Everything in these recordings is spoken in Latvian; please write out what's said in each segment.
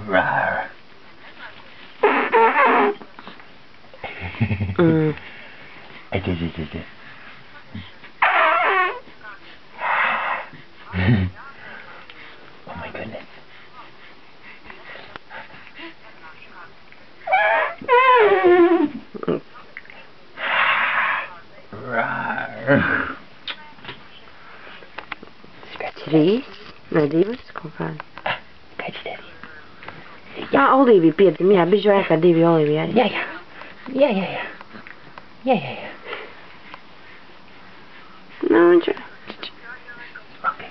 Rar. Oh my goodness. Rar. Trīs, vai divas kaut kādi. Kāds tev? Jā, olīvija piedzim, jā, bišķi vairāk kā 2 olīvija. Jā. Nu, viņš... Okay.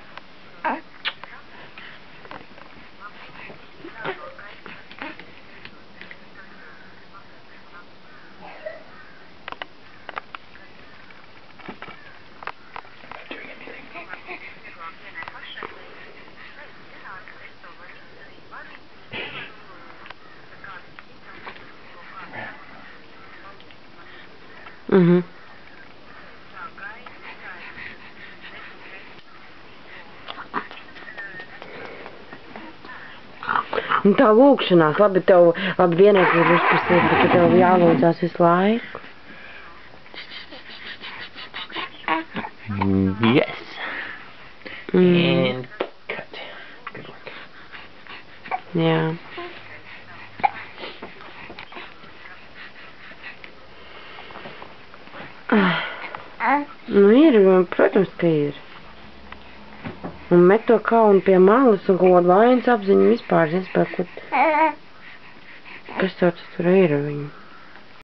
Mhm. Un tā lūkšanās, labi vienreiz ir uzprasīt, bet tev jālūdzās visu laiku. Yes. And cut. Good work. Jā. Nu ir, protams, ka ir. Un met to kaunu pie malas un kaut kādu vainas apziņu vispār, es nespēju, kas tur ir ar viņu.